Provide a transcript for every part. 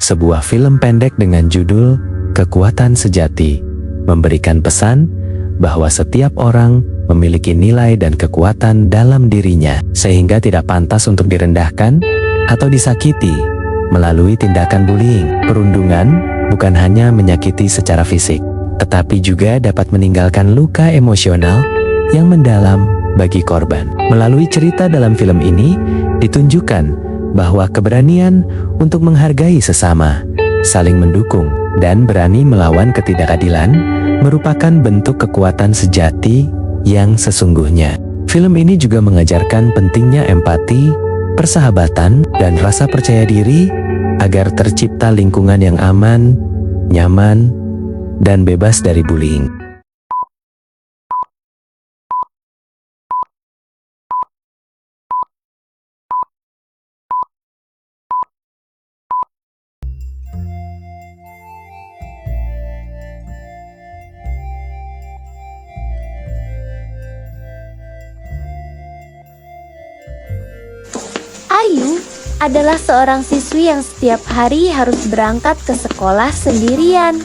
sebuah film pendek dengan judul Kekuatan Sejati, memberikan pesan bahwa setiap orang memiliki nilai dan kekuatan dalam dirinya, sehingga tidak pantas untuk direndahkan atau disakiti melalui tindakan bullying. Perundungan bukan hanya menyakiti secara fisik, tetapi juga dapat meninggalkan luka emosional yang mendalam bagi korban. Melalui cerita dalam film ini, ditunjukkan bahwa keberanian untuk menghargai sesama, saling mendukung, dan berani melawan ketidakadilan merupakan bentuk kekuatan sejati yang sesungguhnya. Film ini juga mengajarkan pentingnya empati, persahabatan, dan rasa percaya diri agar tercipta lingkungan yang aman, nyaman, dan bebas dari bullying. Ayu adalah seorang siswi yang setiap hari harus berangkat ke sekolah sendirian.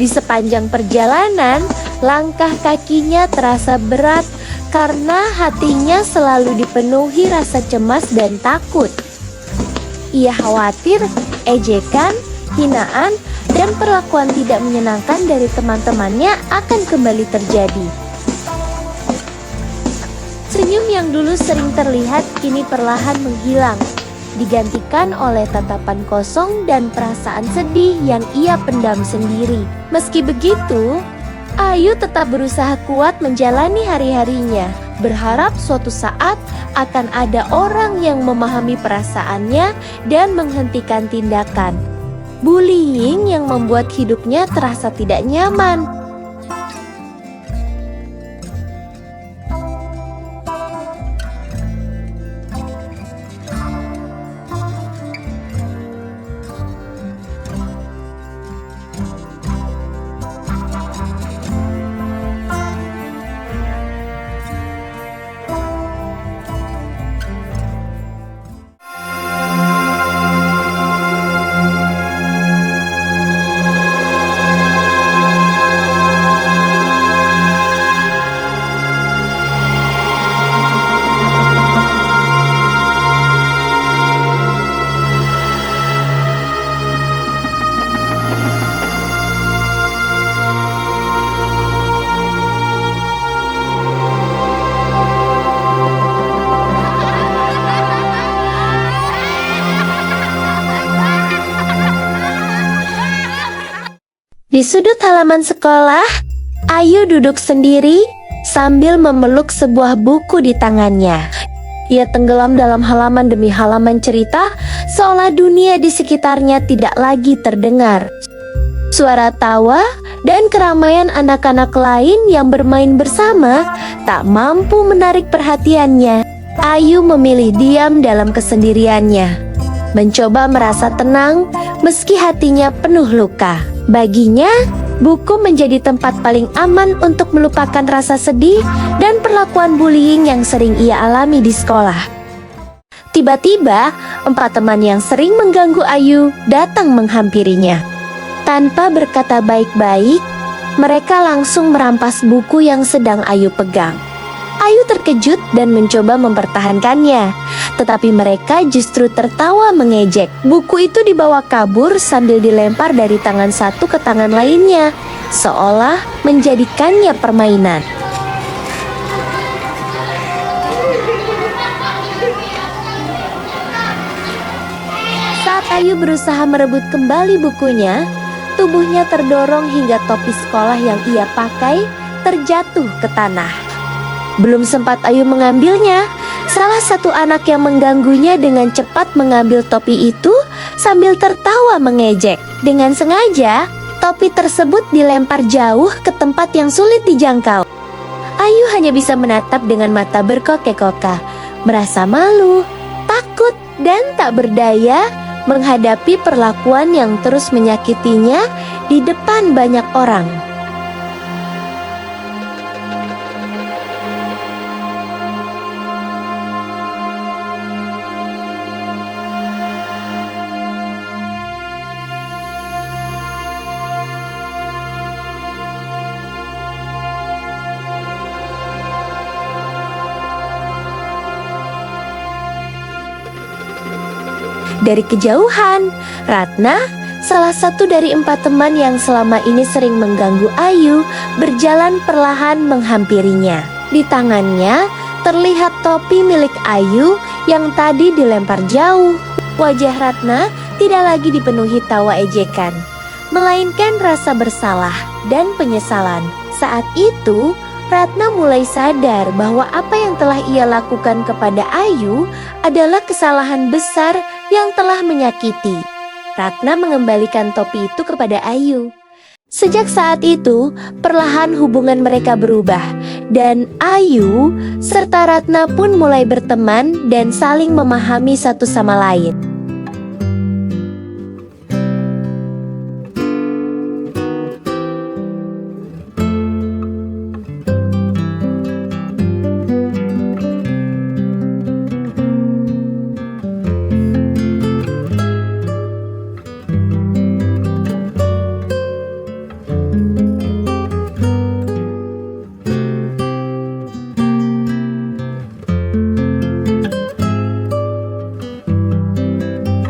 Di sepanjang perjalanan, langkah kakinya terasa berat karena hatinya selalu dipenuhi rasa cemas dan takut. Ia khawatir ejekan, hinaan, dan perlakuan tidak menyenangkan dari teman-temannya akan kembali terjadi. Senyum yang dulu sering terlihat kini perlahan menghilang, digantikan oleh tatapan kosong dan perasaan sedih yang ia pendam sendiri. Meski begitu, Ayu tetap berusaha kuat menjalani hari-harinya, berharap suatu saat akan ada orang yang memahami perasaannya dan menghentikan tindakan bullying yang membuat hidupnya terasa tidak nyaman. Di sudut halaman sekolah, Ayu duduk sendiri sambil memeluk sebuah buku di tangannya. Ia tenggelam dalam halaman demi halaman cerita, seolah dunia di sekitarnya tidak lagi terdengar. Suara tawa dan keramaian anak-anak lain yang bermain bersama tak mampu menarik perhatiannya. Ayu memilih diam dalam kesendiriannya, mencoba merasa tenang meski hatinya penuh luka. Baginya, buku menjadi tempat paling aman untuk melupakan rasa sedih dan perlakuan bullying yang sering ia alami di sekolah. Tiba-tiba, 4 teman yang sering mengganggu Ayu datang menghampirinya. Tanpa berkata baik-baik, mereka langsung merampas buku yang sedang Ayu pegang. Ayu terkejut dan mencoba mempertahankannya, tetapi mereka justru tertawa mengejek. Buku itu dibawa kabur sambil dilempar dari tangan satu ke tangan lainnya, seolah menjadikannya permainan. Saat Ayu berusaha merebut kembali bukunya, tubuhnya terdorong hingga topi sekolah yang ia pakai terjatuh ke tanah. Belum sempat Ayu mengambilnya, salah satu anak yang mengganggunya dengan cepat mengambil topi itu sambil tertawa mengejek. Dengan sengaja, topi tersebut dilempar jauh ke tempat yang sulit dijangkau. Ayu hanya bisa menatap dengan mata berkokek-kokah, merasa malu, takut, dan tak berdaya menghadapi perlakuan yang terus menyakitinya di depan banyak orang. Dari kejauhan, Ratna, salah satu dari 4 teman yang selama ini sering mengganggu Ayu, berjalan perlahan menghampirinya. Di tangannya terlihat topi milik Ayu yang tadi dilempar jauh. Wajah Ratna tidak lagi dipenuhi tawa ejekan, melainkan rasa bersalah dan penyesalan. Saat itu, Ratna mulai sadar bahwa apa yang telah ia lakukan kepada Ayu adalah kesalahan besar yang telah menyakiti. Ratna mengembalikan topi itu kepada Ayu. Sejak saat itu, perlahan hubungan mereka berubah, dan Ayu serta Ratna pun mulai berteman dan saling memahami satu sama lain.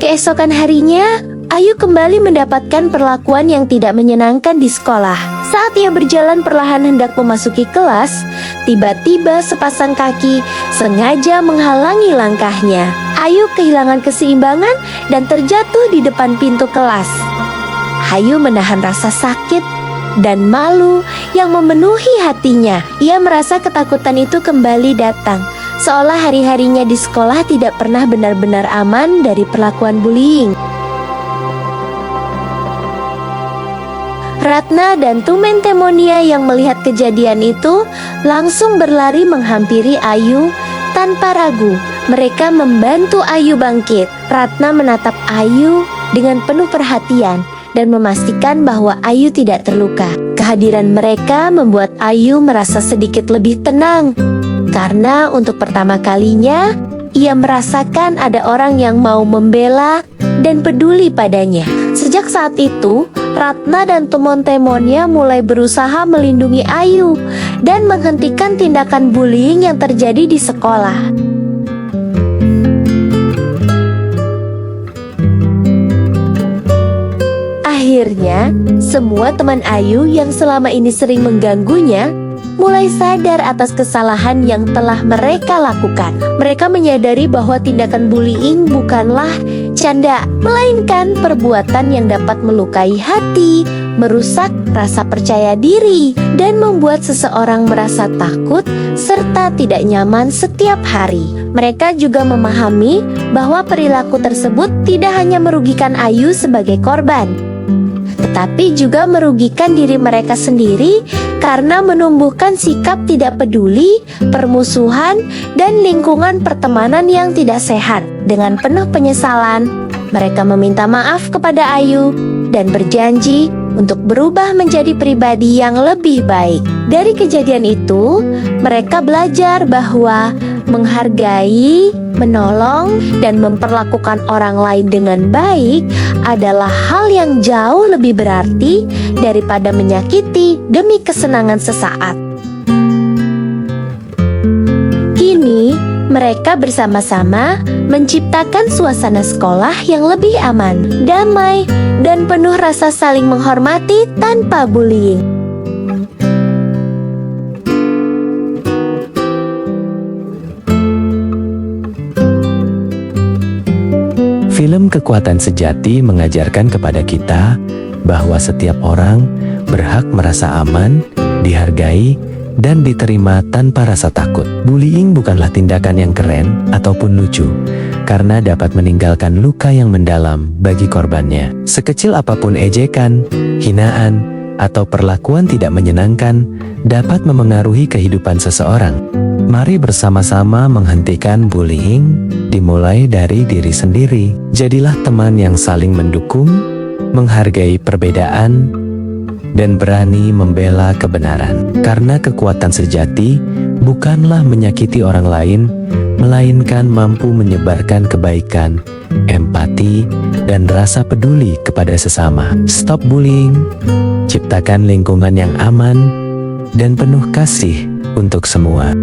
Keesokan harinya, Ayu kembali mendapatkan perlakuan yang tidak menyenangkan di sekolah. Saat ia berjalan perlahan hendak memasuki kelas, tiba-tiba sepasang kaki sengaja menghalangi langkahnya. Ayu kehilangan keseimbangan dan terjatuh di depan pintu kelas. Ayu menahan rasa sakit dan malu yang memenuhi hatinya. Ia merasa ketakutan itu kembali datang, seolah hari-harinya di sekolah tidak pernah benar-benar aman dari perlakuan bullying. Ratna dan Tumen Temonia yang melihat kejadian itu langsung berlari menghampiri Ayu tanpa ragu. Mereka membantu Ayu bangkit. Ratna menatap Ayu dengan penuh perhatian dan memastikan bahwa Ayu tidak terluka. Kehadiran mereka membuat Ayu merasa sedikit lebih tenang, karena untuk pertama kalinya ia merasakan ada orang yang mau membela dan peduli padanya. Sejak saat itu, Ratna dan teman-temannya mulai berusaha melindungi Ayu dan menghentikan tindakan bullying yang terjadi di sekolah. Akhirnya, semua teman Ayu yang selama ini sering mengganggunya mulai sadar atas kesalahan yang telah mereka lakukan. Mereka menyadari bahwa tindakan bullying bukanlah canda, melainkan perbuatan yang dapat melukai hati, merusak rasa percaya diri, dan membuat seseorang merasa takut serta tidak nyaman setiap hari. Mereka juga memahami bahwa perilaku tersebut tidak hanya merugikan Ayu sebagai korban, tetapi juga merugikan diri mereka sendiri karena menumbuhkan sikap tidak peduli, permusuhan, dan lingkungan pertemanan yang tidak sehat. Dengan penuh penyesalan, mereka meminta maaf kepada Ayu dan berjanji untuk berubah menjadi pribadi yang lebih baik. Dari kejadian itu, mereka belajar bahwa menghargai, menolong, dan memperlakukan orang lain dengan baik adalah hal yang jauh lebih berarti daripada menyakiti demi kesenangan sesaat. Kini, mereka bersama-sama menciptakan suasana sekolah yang lebih aman, damai, dan penuh rasa saling menghormati tanpa bullying. Film Kekuatan Sejati mengajarkan kepada kita bahwa setiap orang berhak merasa aman, dihargai, dan diterima tanpa rasa takut. Bullying bukanlah tindakan yang keren ataupun lucu, karena dapat meninggalkan luka yang mendalam bagi korbannya. Sekecil apapun ejekan, hinaan, atau perlakuan tidak menyenangkan dapat memengaruhi kehidupan seseorang. Mari bersama-sama menghentikan bullying, dimulai dari diri sendiri. Jadilah teman yang saling mendukung, menghargai perbedaan, dan berani membela kebenaran. Karena kekuatan sejati bukanlah menyakiti orang lain, melainkan mampu menyebarkan kebaikan, empati, dan rasa peduli kepada sesama. Stop bullying, ciptakan lingkungan yang aman dan penuh kasih untuk semua.